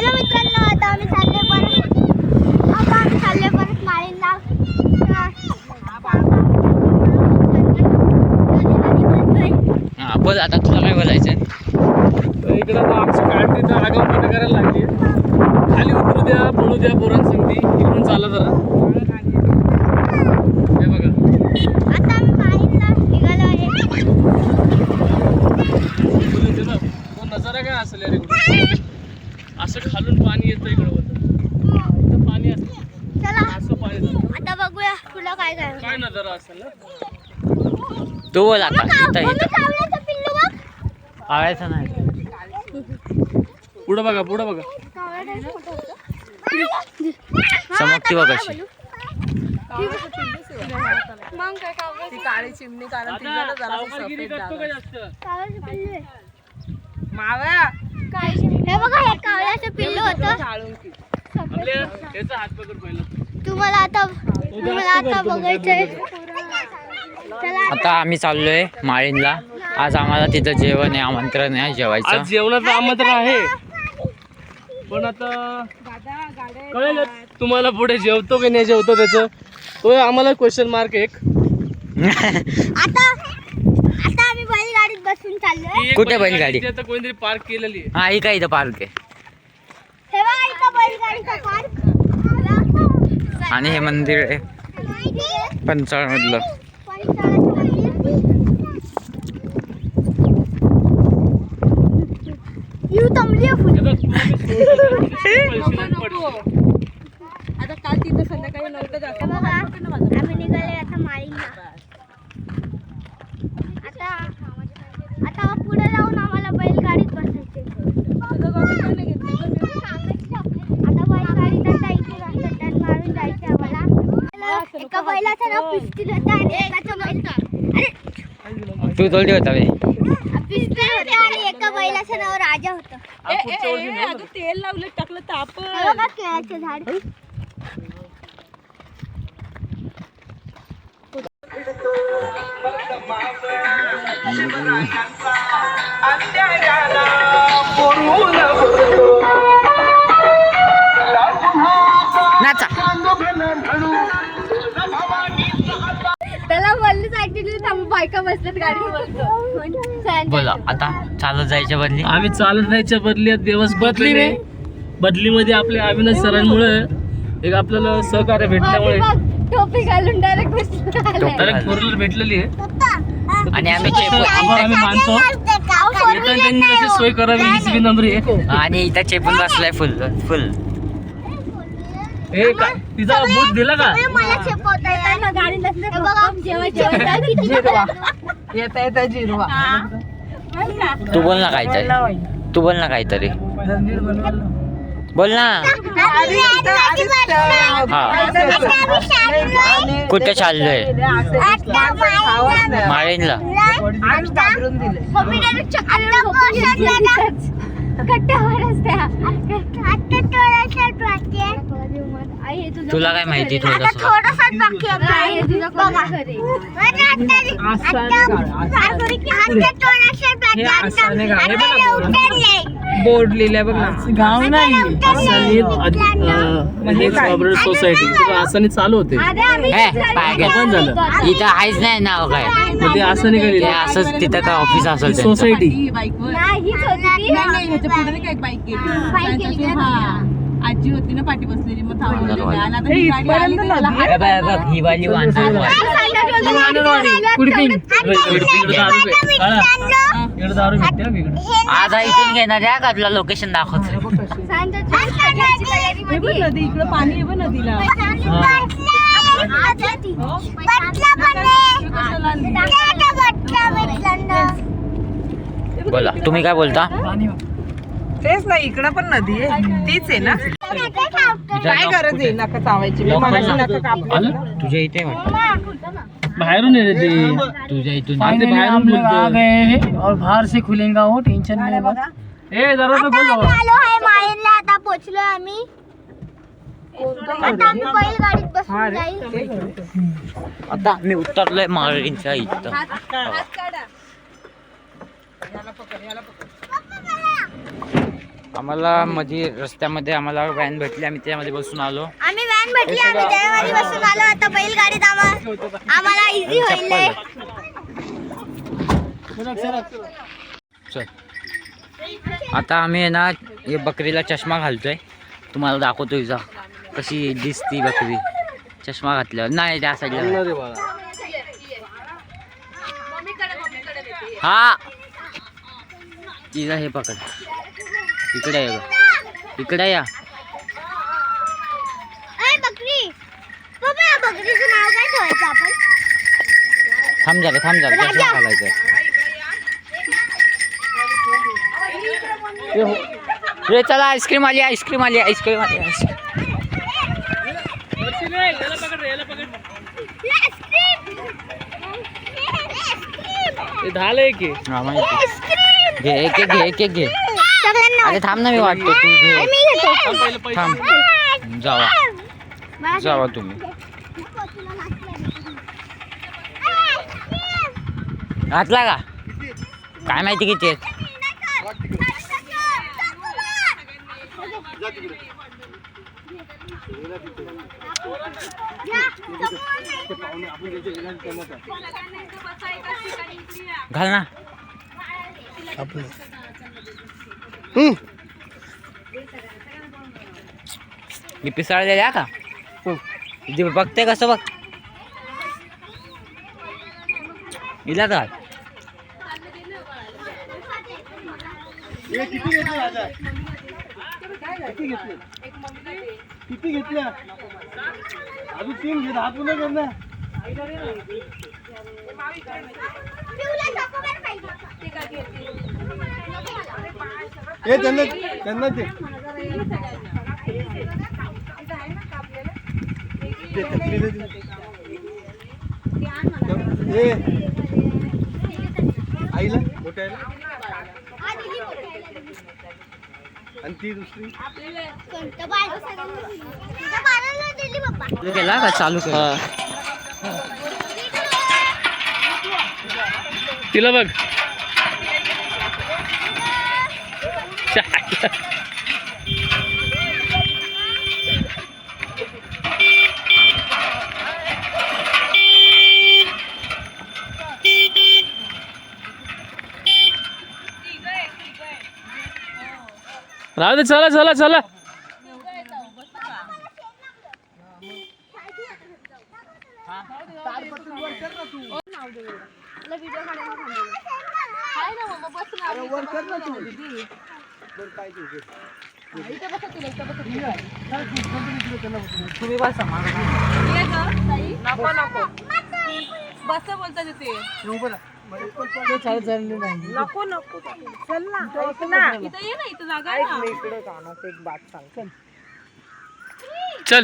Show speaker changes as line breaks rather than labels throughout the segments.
Hello मित्रांनो, आता आम्ही चालले परत माळीनला.
बोल आता तुला काय बोलायचं.
इकडं आमची गाडी तिथं आगाऊपणा करायला लागली. खाली उतरू द्या, पळू द्या पोरांसंगती. इकडून चालला जरा. हे बघा
आता आम्ही माळीनला निघालो आहे.
तो नजारा काय असेल रे. असं खालून पाणी येतं इकडं होतं. पाणी असतं.
चला
असं पाणी जातं.
आता बघूया तुला काय काय
काय नजारा असेल ना.
तू बोल आता.
कावळ्याचं पिल्लू बघ.
आवायचं नाही.
पुढं बघा, पुढं बघा.
चमकती बघ अशी.
मग काय
ती काळी चिमणी कारण तिला जरा सफेद डाग आहे.
कावळ्याचं पिल्लू आहे.
माव्या
हे बघा, हे कावळ्याचं पिल्लू होतं.
आपल्या याचा हात पकड पहिला.
तुम्हाला आता बघायचंय. चला
आता आम्ही चाललोय माळीनला. आज आम्हाला तिथं जेवण आहे, आमंत्रण आहे जेवायचं.
आज जेवणाचं आमंत्रण आहे. पण आता कळेल तुम्हाला पुढे जेवतो की नाही जेवतो त्याचं. तो आम्हाला क्वेश्चन मार्क एक.
आता आम्ही बैलगाडीत बसून चाललोय.
कुठे बैलगाडी?
आता कोणीतरी पार्क केलेली आहे.
हा, ही काय इथं पार्क आहे.
हे बघा, इथं बैलगाडीचा पार्क.
आणि हे मंदिर आहे पंचाळ मधलं.
आता काल तिथं संध्याकाळी नव्हतं जास्त.
आम्ही निघाले आता माळीला. आता पुढे जाऊन आम्हाला बैलगाडीत बसायचे. आता बैलगाडीत आता इथे टर्न मारून जायचे आम्हाला. एका बैलाचं नाव पिस्टल होतं आणि एकाचं बैल
तू तोलती होता बे.
पिस्टल होतं आणि एका बैलाचं नाव राजा होतं.
अगं तेल लावलं टाकलं ताप.
हे बघा केळाचे झाड.
नाचा.
त्याला बोललीच ऍक्च्युली बायका बसतात गाडीवर.
बोला आता चालत जायच्या बदली.
आम्ही चालत जायच्या बदली दिवस बदलीमध्ये आपल्या अविनाश सरांमुळे एक आपल्याला सहकार्य भेटल्यामुळे
टोपी घालून डायरेक्ट बसलो.
डायरेक्ट फोर व्हीलर भेटलेली आहे.
आणि आम्ही
आम्ही मानतो येताना त्यांनी तशी सोय करावी हीच विनम्र आहे.
आणि इथं चेपून बसलाय फुल फुल.
हे काय तिचा बूट दिला का?
मला शिकवता येतं गाडीला. बघा जेव्हा
येता येता जिरवा.
तू बोल ना काहीतरी. तू बोल ना काहीतरी. बोल ना. कुठे चाललोय? माळीनला. तुला काय माहिती थोडस?
थोडंसंच बाकी आहे.
बोर्ड लिहिल्या बघ ना.
गाव नाही सोसायटी असं चालू होते. पण झालं
इथं आहेच नाही नाव काय.
ते असं नाही
ते असंच तिथं काय ऑफिस असेल त्यांचं.
सोसायटी.
ह्याच्या पुढे नाही काय बाईक गेली. आजी होती ना पाठी बसलेली मग थांबवलेली. आणि आता ही गाडी आली की त्याला हात
बघ ही वाली माणसं. आज इथून घेणार आहे का तुला लोकेशन दाखवतो.
हे बघ नदी इकडं पाणी आहे बघ नदीला.
बोला तुम्ही काय बोलता?
तेच ना इकडं पण नदी आहे तीच आहे ना. काय गरज आहे नका चावायची.
तुझ्या इथे
बाहेरून येते ते.
तुझ्या इथून
बाहेरून बोलतो.
और बाहर से खुलेगा वो टेंशन नाही बघा.
ए जरा तो बोल बाबा.
आलो आहे माळीनला. आता पोहोचलोय आम्ही. आता आम्ही बैलगाडीत बसून जाईल.
आता मी उतरलोय माळीनच्या इथं. आम्हाला मध्ये रस्त्यामध्ये आम्हाला व्हॅन भेटली, आम्ही त्यामध्ये बसून आलो.
आम्ही व्हॅन भेटली, आम्ही त्यामध्ये बसून आलो. आता बैलगाडीत आम्हाला इझी होईल.
चल आता आम्ही आहे ना हे बकरीला चष्मा घालतोय, तुम्हाला दाखवतो हिचा कशी दिसती बकरी चष्मा घातल्यावर. नाही त्या साईडला हा तिला हे पकड, इकडे या, इकडे या.
बकरी बाबा, बकरीचं नाव काय ठेवायचं आपण?
थांब जरा चष्मा घालायचं. रे चला आईस्क्रीम आली.
झालंय की
हा माहिती. घे एक घे. अरे थांब ना, मी वाटतो तू घे. थांब जावा तुम्ही. घातला का काय माहिती किती आहेत. घाल ना. मी पिसाळलेल्या का बघते कसं बघ. इला का
किती घेतल्या अजून 3 घे. 10 पुन्हा कर ना. हे त्यांना दे. आईला मोठ्या आणि ती दुसरी
केला का चालू केला.
तिला बघ. राहू दे. चला
तुम्ही बसा.
नको बस बोलता तिथे. नको चल ना. इथं ये ना, इथं जागा आहे ना. इकडे एक बात सांग.
चल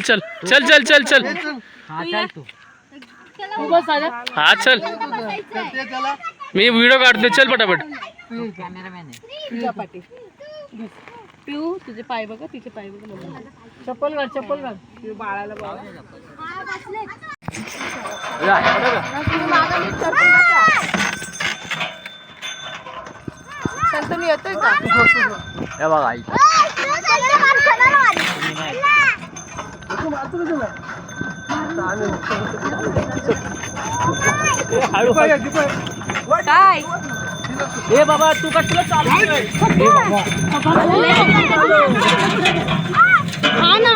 हा चल तू.
हा चल. मी व्हिडिओ काढतो. चल पटापट.
कॅमेरामॅन आहे.
तुझ्या पाठी पिऊ, तुझे पाय बघा, तिचे पाय बघा. चप्पल घाल. बाळाला चल. तुम्ही येतोय का?
हे बघा आई.
काय
ए बाबा, तू कसलं चालू आहे?
हा ना.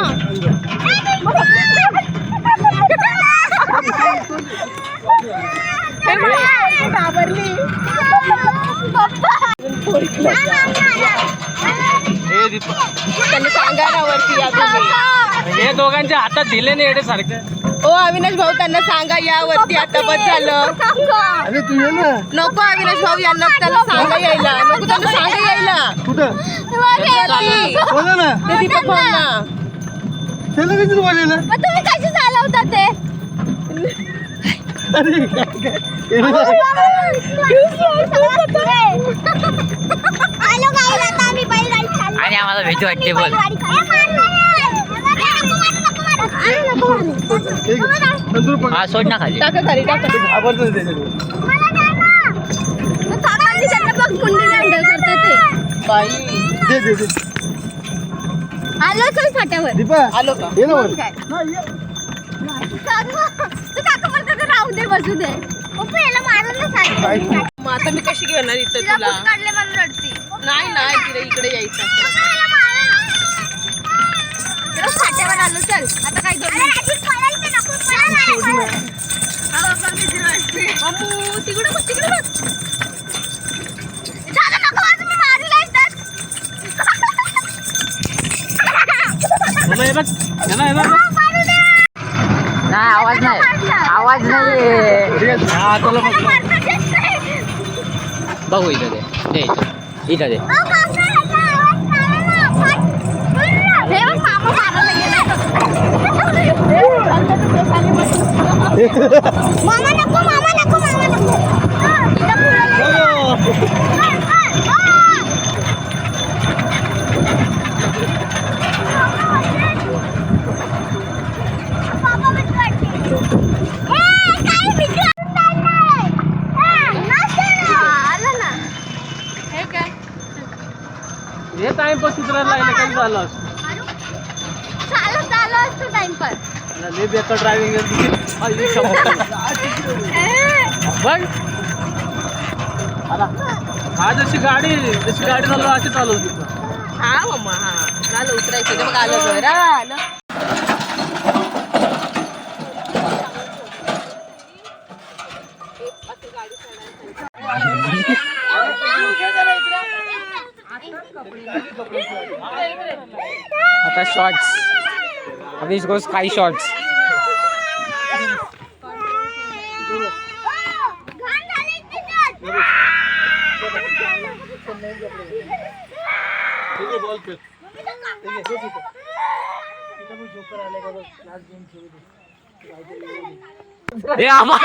घाबरली.
त्यांनी सांगा ना वरती या तुम्ही.
हे दोघांच्या हातात दिले नाही एवढे सारखं.
ओ अविनाश भाऊ, त्यांना सांगा या वरती. आता बस झालं.
अरे तू ये ना.
नको अविनाश भाऊ, यांना त्यांना सांगा यायला. नको त्यांना सांगा यायला.
कुठं
वरती.
बोला ना.
ते दीपक भाऊंना.
त्याला किती बोलले ना.
मग तुम्ही कशी चालवता ते? हॅलो गाईज, आता आम्ही बैलगाडी चाललो.
आणि आम्हाला भीती वाटते बोल. हा सोड ना खाली.
टाका खाली, टाका.
काकांनी त्यांना बघ कुंडी हँडल करतात ते.
बाई
दे
आलो चल फाट्यावर
आलो का
मग काय? तू काका म्हणतो तर राहू दे बसू दे पप्पा याला मारून ना सांगितलं
मग आता मी कशी घेणार इथं
तिला
तुला
भूत काढले म्हणून रडती
नाही नाही तिला इकडे यायचं
पप्पा याला मारा. चल, फाट्यावर आलो चल आता काय करू
अम्मू तिकडे बघ तिकडे बघ
दादा नको वाजू, मी मारीला येतात.
हे बघ हे बघ
मारू दे.
नाही आवाज नाही आवाज नाही
हा चला बघ
मारतात येत नाही.
बघू इथं दे इथं दे
अहो, काका, ह्याचा आवाज काढा ना. हे बघ, मामा मारायला गेला. मामा नको मामा नको मामा नको इथं पुढे
हे काय
हे टाइमपास उतरायला लागलं काही झालं
चालू असतो टाइम पर
लय बेकार ड्रायव्हिंग बघ हा जशी गाडी चालू अशी चालवते
हा मम्मा हा झालं उतरायचं ते बघ आलं घर आलं
आता शॉर्ट्स अभी इसको स्काई शॉर्ट्स
हे आम्हा